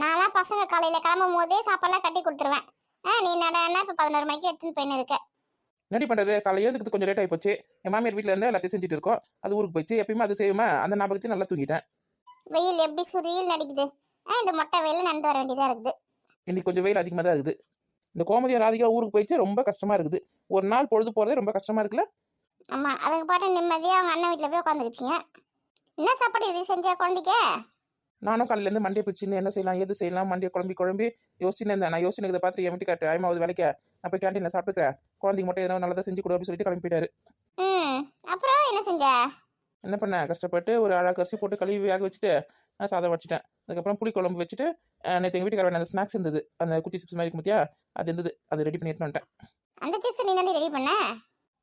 நான்லாம் பசங்க காலையில கிளம்பும் போதே சாப்பாடுலாம் கட்டி கொடுத்துருவேன். நீ என்னடான்னா இப்போ 11 மணிக்கு எடுத்துன்னு போயின்னு இருக்க. என்னடி பண்ணுறது, காலையில் எழுந்துக்கிறது கொஞ்சம் லேட் ஆகி போச்சு. என் மாமியார் வீட்டில் இருந்து எல்லாத்தையும் செஞ்சுட்டு இருக்கோம். அது ஊருக்கு போயிடுச்சு. எப்பயுமே அது செய்யுமா, அந்த ஞாபகத்தையும் நல்லா தூங்கிட்டேன். வெயில் எப்படி சுரியில் நடிக்குது. இந்த மொட்டை வெயில் நடந்து வர வேண்டியதாக இருக்குது. இன்னைக்கு கொஞ்சம் வெயில் அதிகமாக தான் இருக்குது. இந்த கோமதியா ராதிகா ஊருக்கு போயிடுச்சு, ரொம்ப கஷ்டமாக இருக்குது. ஒரு நாள் பொழுது போகிறதே ரொம்ப கஷ்டமாக இருக்குல்ல. ஆமாம், அதுக்கு பாட்டு நிம்மதியாக அவங்க அண்ணன் வீட்டில் போய் உட்காந்துக்கிச்சிங்க. என்ன சாப்பாடு இது செஞ்சா குழந்தைக்கு? நானும் காலையிலேருந்து மண்டியை பிடிச்சின்னு என்ன செய்யலாம் எது செய்யலாம் மண்டியை குழம்பி யோசிச்சுன்னு இருந்தேன். நான் யோசிச்சுக்கிறத பார்த்து என் வீட்டுக்காட்டு ஆயமாவது வேலைக்கு நான் போய் கேண்டீனில் சாப்பிட்டுக்கிறேன், குழந்தைக்கு மட்டும் எதனா நல்லதாக செஞ்சு கொடு அப்படின்னு சொல்லிட்டு கிளம்பி போயிட்டாரு. அப்புறம் என்ன செஞ்ச? என்ன பண்ணேன், கஷ்டப்பட்டு ஒரு அழகு அரிசி போட்டு கழுவி வேக வச்சுட்டு நான் சாதம் வச்சுட்டேன். அதுக்கப்புறம் புளி குழம்பு வச்சுட்டு நேற்று எங்கள் வீட்டுக்கார அந்த ஸ்நாக்ஸ் இருந்தது, அந்த குட்டி சிப்ஸ் மாதிரி முத்தியா அது இருந்தது, அது ரெடி பண்ணி எடுத்துன்னு வந்துட்டேன். அந்த சிப்ஸ் நீ தானே ரெடி பண்ண?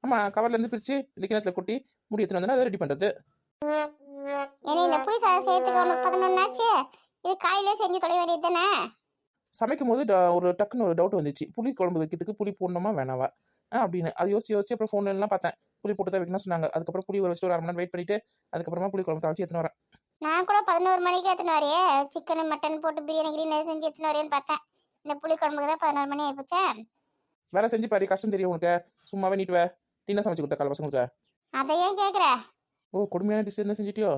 ஆமாம், கவர்லேருந்து பிரித்து இந்த கிணத்துல கொட்டி முடி எடுத்துன்னு வந்தேன்னா அதை ரெடி பண்ணுறது. ஏன்னா இந்த புளி சாதம் செய்யறதுக்கு உனக்கு 11 ஆச்சு. இது காலையிலே செஞ்சு தொலை வேண்டியது தானே? சமைக்கும் போது ஒரு டக்குன்னு ஒரு டவுட் வந்துச்சு, புளி குழம்பு வைக்கிறதுக்கு புளி போடணுமா வேணாவா அப்படின்னு. அது யோசிச்சு அப்புறம் ஃபோன்லாம் பார்த்தேன், புளி போட்டு தான் வைக்கணும்னு சொன்னாங்க. அதுக்கப்புறம் புளி வச்சு ஒரு 1/2 மணி நேரம் வெயிட் பண்ணிட்டு அதுக்கப்புறமா புளி குழம்பு தாளிச்சு எடுத்துன்னு வரேன். நான் கூட 11 மணிக்கு எடுத்துன்னு வரையே, சிக்கன் மட்டன் போட்டு பிரியாணி கிரீன் செஞ்சு எடுத்துன்னு வரேன்னு பார்த்தேன். இந்த புளி குழம்புக்கு தான் 11 மணி ஆயிப்போச்சே. வேலை செஞ்சு பாரு, கஷ்டம் தெரியும் உனக்கு. சும்மாவே நீட்டு டின்னர் சமைச்சு கொடுத்தா காலை பசங்களுக்கு. அதை ஏன் கேட்குற? ஓ, கொடுமையான டிஷ் என்ன செஞ்சிட்டியோ?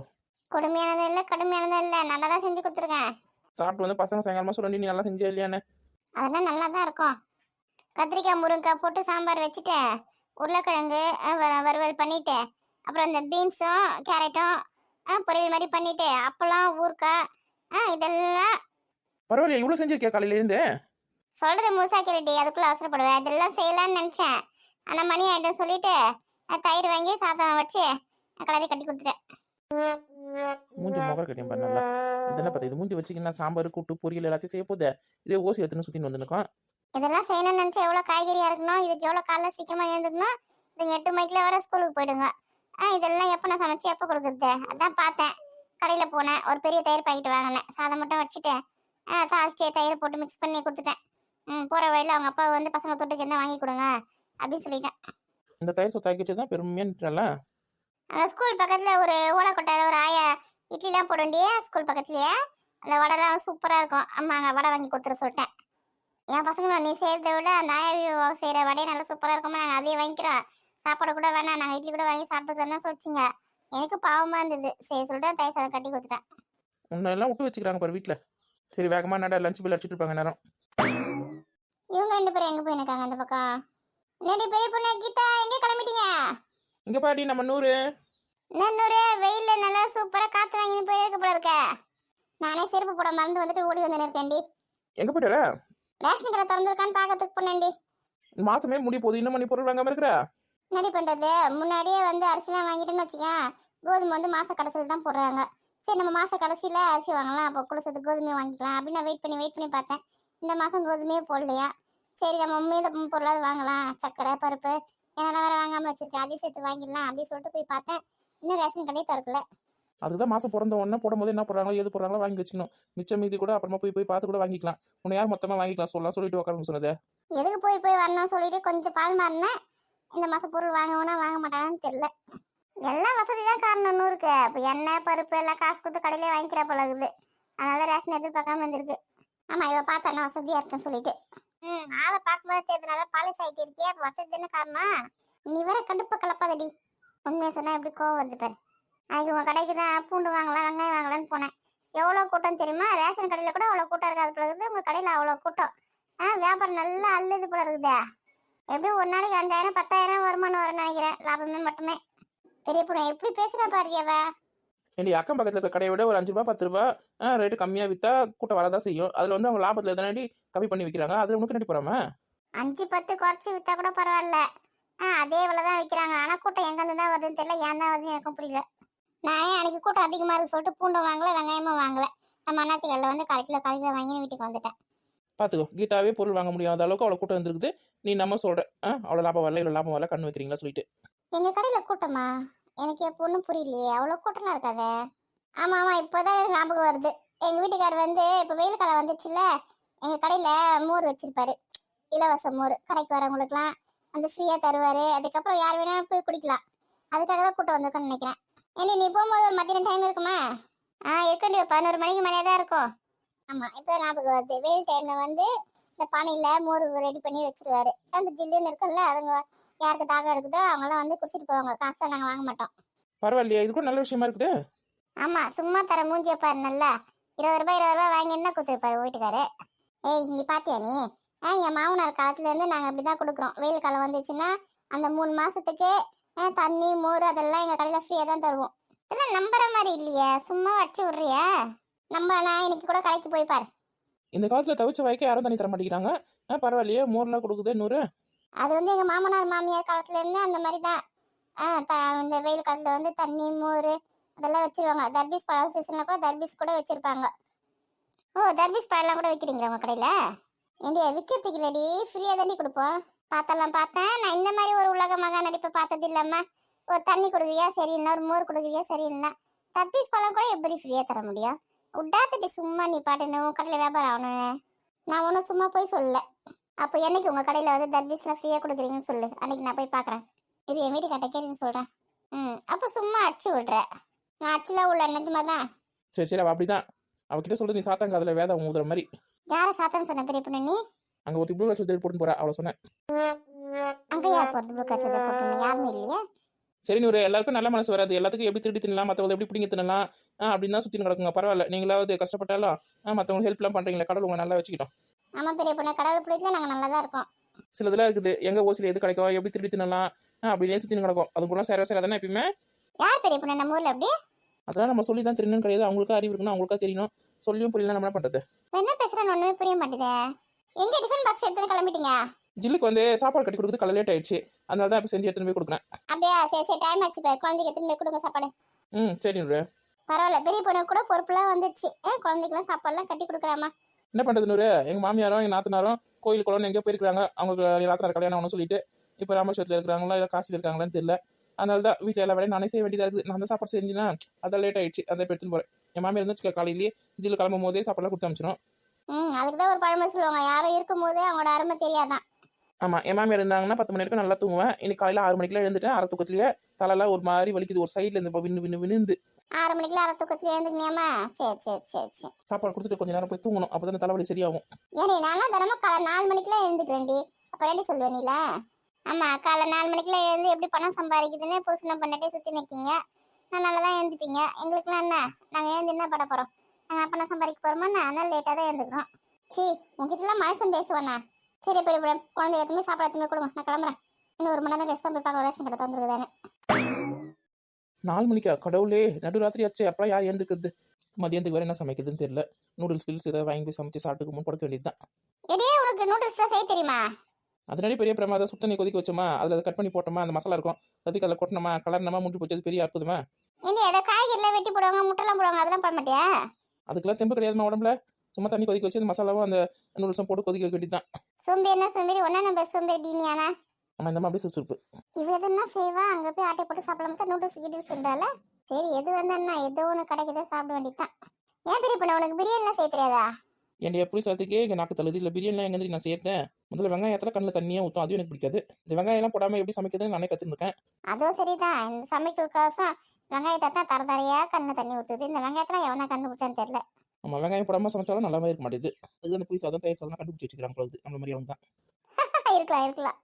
கொடுமையானதும் இல்லை கடுமையானதும் இல்லை, நல்லா தான் செஞ்சு கொடுத்துருக்கேன். சாப்பிட்டு வந்து பசங்க சாயங்காலமா சொல்லி நீ நல்லா செஞ்சியா இல்லையான்னு. அதெல்லாம் நல்லா தான் இருக்கும். கத்திரிக்காய் முருங்கைக்காய் போட்டு சாம்பார் வச்சுட்டேன், உருளைக்கிழங்கு வறுவல் பண்ணிட்டு, அப்புறம் இந்த பீன்ஸும் கேரட்டும் பொரியல் மாதிரி பண்ணிட்டு, அப்பளம் ஊறுக்காய் இதெல்லாம். பரவாயில்லையா, இவ்வளோ செஞ்சிருக்கியா காலையில இருந்து? சொல்றது முழுசா கேளுடி, அதுக்குள்ள அவசரப்படுவேன். இதெல்லாம் செய்யலாம்னு நினைச்சேன், ஆனால் மணி ஆயிட்டு சொல்லிட்டு தயிர் வாங்கி சாதம் வச்சு கலரி கட்டி கொடுத்துட்டேன். மூஞ்சி முகர் கட்டியும் பாரு நல்லா. இதெல்லாம் பார்த்து இது மூஞ்சி வச்சிங்கன்னா சாம்பார் கூட்டு பொரியல் எல்லாத்தையும் செய்ய போதே இதே ஓசி எடுத்துன்னு சுற்றின்னு வந்துருக்கோம். இதெல்லாம் செய்யணும்னு நினச்சா எவ்வளோ காய்கறியாக இருக்கணும், இதுக்கு எவ்வளோ காலைல சீக்கிரமாக எழுந்துக்கணும். இதுங்க 8 மணிக்குல வர ஸ்கூலுக்கு போயிடுங்க. இதெல்லாம் எப்போ நான் சமைச்சு எப்போ கொடுக்குறது? அதான் பார்த்தேன், கடையில் போனேன், ஒரு பெரிய தயிர் பாக்கெட் வாங்கினேன், சாதம் மட்டும் வச்சுட்டு தாளிச்சு தயிர் போட்டு மிக்ஸ் பண்ணி கொடுத்துட்டேன். போகிற வழியில் அவங்க அப்பா வந்து பசங்க தொட்டுக்கு என்ன வாங்கி கொடுங்க அப்படின்னு சொல்லிட்டேன். இந்த தயிர் சொத்தாக்கி வச்சு தான் பெருமையாக நிட்டுறல. அந்த ஸ்கூல் பக்கத்தில் ஒரு ஓலக்கொட்டையில் ஒரு ஆயா இட்லிலாம் போடுண்டியே, ஸ்கூல் பக்கத்துலேயே அந்த வடைலாம் சூப்பராக இருக்கும். அம்மா அங்கே வடை வாங்கி கொடுத்துட சொல்லிட்டேன். என் பசங்களும் நீ செய்கிறத விட அந்த ஆயா செய்கிற வடையை நல்லா சூப்பராக இருக்குமா, நாங்கள் அதையே வாங்கிக்கிறோம், சாப்பாடு கூட வேணாம், நாங்கள் இட்லி கூட வாங்கி சாப்பிட்டுக்கிறோம் தான் சொல்லிச்சிங்க. எனக்கு பாவமாக இருந்தது, சரி சொல்லிட்டு தயிர் சாதம் கட்டி கொடுத்துட்டேன். உன்னெல்லாம் விட்டு வச்சுக்கிறாங்க பாரு வீட்டில். சரி வேகமாக நட லஞ்ச் பில் அடிச்சுட்டு இருப்பாங்க நேரம். இவங்க 2 பேரும் எங்கே போயிருக்காங்க அந்த பக்கம்? என்னடி பெரிய பொண்ணு கீதா, எங்கே கிளம்பிட்டீங்க? இங்கே பாடி நம்ம நூறு நன்னூறு வெயிலில் நல்லா சூப்பராக காற்று வாங்கின்னு போயிருக்க போல இருக்க. நானே செருப்பு போட மறந்து வந்துட்டு ஓடி வந்து இருக்கேன்டி. எங்கே போயிட்டார? ரேஷன் கடை திறந்துருக்கான்னு பார்க்கறதுக்கு போனேன்டி. மாசமே முடி போகுது, இன்னும் மணி பொருள் வாங்காம இருக்கிற. என்னடி பண்ணுறது, முன்னாடியே வந்து அரிசிலாம் வாங்கிட்டுன்னு வச்சுக்கேன், கோதுமை வந்து மாத கடைசியில் தான் போடுறாங்க. சரி நம்ம மாத கடைசியில் அரிசி வாங்கலாம், அப்போ குளிச்சது கோதுமையை வாங்கிக்கலாம் அப்படின்னு நான் வெயிட் பண்ணி பார்த்தேன். இந்த மாதம் கோதுமையே போடலையா, சரி நம்ம மீத பொருளாவது வாங்கலாம், சர்க்கரை பருப்பு என்னென்ன வேறு வாங்காமல் வச்சுருக்கேன், அதையும் சேர்த்து வாங்கிடலாம் அப்படின்னு சொல்லிட்டு போய் பார்த்தேன். இன்னும் ரேஷன் கடையே திறக்கல. அதுதான் மாசம் பிறந்த உடனே போடும்போது என்ன போடுறாங்களோ எது போடுறாங்களோ வாங்கி வச்சுக்கணும். மிச்சம் மீதி கூட அப்புறமா போய் பார்த்து கூட வாங்கிக்கலாம். உன்னை யார் மொத்தமாக வாங்கிக்கலாம் சொல்லலாம் சொல்லிட்டு உட்காந்து சொன்னது. எதுக்கு போய் வரணும் சொல்லிட்டு கொஞ்சம் பால் மாறினேன். இந்த மாதம் பொருள் வாங்குவோன்னா வாங்க மாட்டாங்கன்னு தெரியல. எல்லாம் வசதி தான் காரணம் நூறுக்கு. இப்போ எண்ணெய் பருப்பு எல்லாம் காசு கொடுத்து கடையிலே வாங்கிக்கிற போல இருக்குது. அதனால ரேஷன் எதிர்பார்க்காம வந்திருக்கு. ஆமாம், இவ பார்த்தா நான் வசதியாக இருக்கேன்னு சொல்லிட்டு. ஆளை பார்க்கும்போது தெரிஞ்சனால பாலிஸ் ஆகிட்டு இருக்கியே, அப்போ வசதி தானே காரணம். நீ வேற கடுப்பை கலப்பாதடி. உண்மையை சொன்னால் எப்படி கோவம் வந்து பாரு. அன்றைக்கி உங்கள் கடைக்கு தான் பூண்டு வாங்கலாம் வெங்காயம் வாங்கலான்னு போனேன். எவ்வளோ கூட்டம் தெரியுமா? ரேஷன் கடையில் கூட அவ்வளோ கூட்டம் இருக்காது போல இருக்குது, உங்கள் கடையில் அவ்வளோ கூட்டம். வியாபாரம் நல்லா அள்ளுது போல இருக்குதே. எப்படியும் ஒரு நாளைக்கு 5000 10,000 வருமானம் வரும்னு நினைக்கிறேன், லாபமே மட்டுமே. பெரிய பொண்ணு எப்படி பேசுகிறா பாருக்கியவ. என் அக்கம் பக்கத்தில் இருக்க கடையை விட ஒரு 5 ரூபா 10 ரூபா ரேட்டு கம்மியாக விற்றா கூட்டம் வரதான் செய்யும். அதில் வந்து அவங்க லாபத்தில் தானடி கம்மி பண்ணி விற்கிறாங்க, அதில் உனக்கு நடி போகிறாம 5 10 குறைச்சி விற்றா கூட பரவாயில்ல. அதே இவ்வளோ தான் விற்கிறாங்க. ஆனால் கூட்டம் எங்கேருந்து தான் வருதுன்னு தெரியல, ஏன் தான் வருதுன்னு எனக்கும் புரியல. நானே அன்றைக்கி கூட்டம் அதிகமாக இருக்குது சொல்லிட்டு பூண்டை வாங்கலை வெங்காயமும் வாங்கலை. நம்ம அண்ணாச்சி கல்லில் வந்து 1/4 கிலோ வாங்கி வீட்டுக்கு வந்துட்டேன். பார்த்துக்கோ, கீதாவே பொருள் வாங்க முடியாத அளவுக்கு அவ்வளோ கூட்டம் வந்துருக்குது. நீ நம்ம சொல்கிற அவ்வளோ லாபம் வரல இவ்வளோ லாபம் வரல கண்ணு வைக்கிறீங்களா சொல்லிட்டு. எங்கள் கடையில் கூட்டமா? எனக்கு எப்போ ஒன்றும் புரியலையே, அவ்வளோ கூட்டம்லாம் இருக்காதே. ஆமாம் ஆமாம், இப்போ தான் எனக்கு ஞாபகம் வருது. எங்கள் வீட்டுக்கார் வந்து இப்போ வெயில் காலம் வந்துச்சுல்ல, எங்கள் கடையில் மோர் வச்சுருப்பாரு, இலவச மோர். கடைக்கு வரவங்களுக்குலாம் வந்து ஃப்ரீயாக தருவார். அதுக்கப்புறம் யார் வேணாலும் போய் குடிக்கலாம். அதுக்காக தான் கூட்டம் வந்திருக்குன்னு நினைக்கிறேன். ஏன்னா நீ போகும்போது ஒரு மத்தியானம் டைம் இருக்குமா? இருக்குண்டு 11 மணிக்கு மேலே தான் இருக்கும். ஆமா இப்போ ஞாபகம் வருது. வெயில் டைம்ல வந்து இந்த பானையில மோர் ரெடி பண்ணி வச்சிருவாரு. அந்த ஜில்லுன்னு இருக்குல்ல, அதுங்க யாருக்கு தாகம் எடுக்குதோ அவங்களாம் வந்து குடிச்சிட்டு போவாங்க. காசை நாங்க வாங்க மாட்டோம். பரவாயில்லையே, இது கூட நல்ல விஷயமா இருக்குது. ஆமா, சும்மா தர மூஞ்சிய பாரு நல்லா. 20 ரூபாய் வாங்கி என்ன கொடுத்துருப்பாரு வீட்டுக்காரு. ஏய் நீ பாத்தியா நீ? என் மாமனார் காலத்துல இருந்து நாங்க அப்படிதான் கொடுக்குறோம். வெயில் காலம் வந்துச்சுன்னா அந்த 3 மாசத்துக்கு தண்ணி மோர் அதெல்லாம் எங்க கடையில ஃப்ரீயா தான் தருவோம். இதெல்லாம் நம்புற மாதிரி இல்லையே, சும்மா வச்சு விடுறியா? நான் இன்னைக்கு கூட கடைக்கு போய் பாரு. இந்த காலத்துல தவிச்ச வாய்க்க யாரும் தண்ணி தர மாட்டேங்கிறாங்க. பரவாயில்லையே, மோர்லாம் கொடுக்குது 100. அது வந்து எங்க மாமனார் மாமியார் காலத்துல இருந்து அந்த மாதிரி தான். இந்த வெயில் காலத்துல வந்து தண்ணி மோர் அதெல்லாம் வச்சிருவாங்க. தர்பீஸ் பழம் சீசன்ல கூட தர்பீஸ் கூட வச்சிருப்பாங்க. ஓ, தர்பீஸ் பழம்லாம் கூட விற்கிறீங்களா உங்க கடையில? ஏண்டியா விற்கிறதுக்கு இல்லடி, ஃப்ரீயா தாண்டி கொடுப்போம். பார்த்தேன். நான் இந்த மாதிரி ஒரு உலக மகா நடிப்பை பார்த்தது இல்லாம ஒரு தண்ணி கொடுக்குறியா சரியில்லை, ஒரு மோர் கொடுக்குறியா சரியில்லை, தர்பீஸ் பழம் கூட எப்படி ஃப்ரீயா தர முடியும்? உடாத்தடி சும்மா நீ பாட்டுன்னு உன் கடையில் வியாபாரம் ஆகணும். நான் ஒன்றும் சும்மா போய் சொல்லல. அப்போ என்னைக்கு உங்க கடையில் வந்து தர்பீஸ்லாம் ஃப்ரீயா கொடுக்குறீங்கன்னு சொல்லு, அன்னைக்கு நான் போய் பார்க்குறேன். இது என் வீட்டு கட்ட கேட்டுன்னு சொல்கிறேன். அப்போ சும்மா அடிச்சு விடுற. நான் அடிச்சுலாம் உள்ள நிஜமா தான். சரி அவள் அப்படிதான். அவகிட்ட சொல்றது நீ சாத்தாங்க அதில் வேதம் ஊதுற மாதிரி. யாரை சாத்தான்னு சொன்ன பெரிய பொண்ணு நீ? அங்கே ஒரு ப்ளூ கலர் போட்டு போறா, அவளை சொன்னேன். அங்கே யார் போகிறது ப்ளூ கலர் போட்டு? யாருமே இல்லையே. சரி நூறு, எல்லாருக்கும் நல்ல மனசு வராது. எல்லாத்துக்கும் எப்படி திருடி தின்னலாம், மற்றவங்க எப்படி பிடிங்க தின்னலாம் அப்படின்னு தான் சுற்றின்னு கிடக்குங்க. பரவாயில்ல, நீங்களாவது கஷ்டப்பட்டாலும் மற்றவங்க ஹெல்ப்லாம் பண்ணுறீங்களா, கடவுள் உங்களை நல்லா வச்சுக்கிட்டோம். ஆமாம் பெரிய பொண்ணு, கடவுள் பிடிக்கல நாங்கள் நல்லா தான் இருக்கோம். சிலதெல்லாம் இருக்குது, எங்கே ஓசியில் எது கிடைக்கும், எப்படி திருடி தின்னலாம் அப்படின்னே சுற்றின்னு கிடக்கும். அது கூட சேர தானே எப்பயுமே. யார் பெரிய பொண்ணு நம்ம ஊரில் அப்படி? அதெல்லாம் நம்ம சொல்லி தான் தெரியணும்னு கிடையாது. அவங்களுக்கும் அறிவு இருக்குன்னு அவங்களுக்கா தெரியணும். சொல்லியும் புரியல, நம்ம என்ன பண்ணுறது? என்ன பேசுகிறேன்னு ஒன்றுமே புரிய மாட்டேதே. எங்கே டிஃபன் பாக்ஸ் எடுத்து கிளம்பிட்டீங்க? ஜில்லுக்கு வந்து சாப்பாடு கட்டி கொடுக்குறது காலையில் லேட் ஆயிடுச்சு. அதனால தான் இப்போ செஞ்சு எடுத்துன்னு போய் கொடுக்குறேன். அப்படியா? சரி டைம் ஆச்சு பாரு, குழந்தைக்கு எடுத்துன்னு போய் கொடுங்க சாப்பாடு. சரி நூறு. பரவாயில்ல, பெரிய பொண்ணு கூட பொறுப்புலாம் வந்துடுச்சு. குழந்தைக்கெல்லாம் சாப்பாடுலாம் கட்டி கொடுக்குறாமா. என்ன பண்ணுறது நூறு, எங்கள் மாமியாரும் எங்கள் நாத்தனாரும் கோயில் குளம்னு எங்கேயோ போயிருக்காங்க. அவங்களுக்கு நாத்தனார் கல்யாணம் ஒன்று சொல்லிட்டு இப்போ ராமேஸ்வரத்தில் இருக்கிறாங்களா இல்லை காசியில் இருக்காங்களான்னு தெரியல. அதனால தான் வீட்டில் எல்லா வேலையும் நானே செய்ய வேண்டியதாக இருக்குது. நான் அந்த சாப்பாடு செஞ்சுன்னா அதான் லேட் ஆயிடுச்சு. அதை எடுத்துன்னு போகிறேன். என் மாமியார் இருந்துச்சு காலையிலேயே ஜில்லு கிளம்பும் போதே சாப்பாடுலாம் கொடுத்து அனுப்பிச்சிடும். அதுக்கு தான் ஒரு பழமொழி சொல்லுவாங்க, யாரும் இருக்கும் போதே அவங்களோட அருமை தெரியாதான். ஆமாம், என் மாமியார் இருந்தாங்கன்னா 10 மணி வரைக்கும் நல்லா தூங்குவேன். இன்னைக்கு காலையில் 6 மணிக்கெலாம் எழுந்துட்டேன். அரை தூக்கத்துலேயே தலைலாம் ஒரு மாதிரி வலிக்குது, ஒரு சைடில் இருந்து வின்னு 6 மணிக்குள்ள அரை தூக்கத்துல எழுந்துக்கணியாமா? சரி. சாப்பாடு கொடுத்துட்டு கொஞ்ச நேரம் போய் தூங்கணும், அப்போ தான் தலைவலி சரியாகும். ஏடி நான்லாம் தினமும் காலை 4 மணிக்குலாம் எழுந்துக்கிறேன்டி. அப்புறம் எப்படி சொல்லுவேன் நீல? ஆமா, காலை 4 மணிக்குலாம் எழுந்து எப்படி பணம் சம்பாதிக்குதுன்னு புருஷனை பண்ணிட்டே சுற்றி நிற்கிங்க. நான் நல்லா தான் எழுந்துப்பீங்க. எங்களுக்குலாம் என்ன, நாங்கள் எழுந்து என்ன பண்ண போகிறோம்? நாங்கள் பணம் சம்பாதிக்க போகிறோமா? அதனால லேட்டாக தான் எழுந்துக்கிறோம். உங்ககிட்டலாம் மனுஷன் பேசுவேண்ணா. சரி பெரிய குழந்தை எதுவுமே சாப்பாடு எதுவுமே கொடுங்க, நான் கிளம்புறேன். இன்னும் 1 மணி நேரம் ரெஸ்ட் தான் போய் பார்க்க ரேஷன் கடை தந்துருக்குதானே. 4 மணிக்கா? கடவுளே, நடுராத்திரி ஆச்சு. அப்போ யார் எழுந்துக்குது? மதியத்துக்கு வேறு என்ன சமைக்குதுன்னு தெரியல. நூடுல்ஸ் கில்ஸ் ஏதாவது வாங்கி போய் சமைச்சு சாப்பிட்டுக்கு முன் படுக்க வேண்டியது தான். எடே உனக்கு நூடுல்ஸ்லாம் செய்ய தெரியுமா? அதனாலே பெரிய பிரமாதம். சுத்த நீ கொதிக்க வச்சோமா, அதில் அதை கட் பண்ணி போட்டோமா, அந்த மசாலா இருக்கும் அதுக்கு அதில் கொட்டினோமா, கலர்னமா முடிஞ்சு போச்சு. அது பெரிய அற்புதமா. ஏண்டி அதை காய்கறிலாம் வெட்டி போடுவாங்க, முட்டைலாம் போடுவாங்க, அதெல்லாம் பண்ண மாட்டியா? அதுக்கெல்லாம் தெம்பு கிடையாதுமா உடம்புல. சும்மா தண்ணி கொதிக்க வச்சு அந்த மசாலாவும் அந்த நூடுல்ஸும் போட்டு கொதிக்க வைக்க வேண்டியது தான். சோம்பேறி என்ன சோம்பேறி, ஒன்னா நம்பர் சோம்பேறி டீனியானா? ஆமாம், இந்த மாதிரி சுறுசுறுப்பு. இவ எதுனா செய்வா, அங்கே போய் ஆட்டை போட்டு சாப்பிடலாம். நூடுல்ஸ் கிட்டல்ஸ் இருந்தால சரி, எது வந்தா ஏதோ ஒன்று கிடைக்குதோ சாப்பிட வேண்டியதுதான். ஏன் பெரிய பொண்ணு, உனக்கு பிரியாணிலாம் செய்ய தெரியாதா? என் எப்படி சாத்துக்கே எங்கள் நாக்கு தள்ளுது. இல்லை பிரியாணிலாம் எங்கே நான் சேர்த்தேன். முதல்ல வெங்காயத்தில் கண்ணில் தண்ணியாக ஊற்றும், அதுவும் எனக்கு பிடிக்காது. இந்த வெங்காயம்லாம் போடாமல் எப்படி சமைக்கிறதுன்னு நானே கற்றுருக்கேன். அதுவும் சரிதான். இந்த சமைக்கிறதுக்காக வெங்காயத்தை தான் தரதரையா கண்ணு தண்ணி ஊற்றுது. இந்த வெங்காயத்தெல்லாம் எவனா கண்டுபிடிச்சான்னு தெரியல. ஆமாம், வெங்காயம் போடாமல் சமைச்சாலும் நல்லாவே இருக்க மாட்டேது. அது அந்த புளி சாதம் தயிர் சாதம் கண்டுபிடிச்சி வச்சுக்கிறாங்க போகுது. நம்ம மாதிரி அவங்க தான் இருக்கலாம்.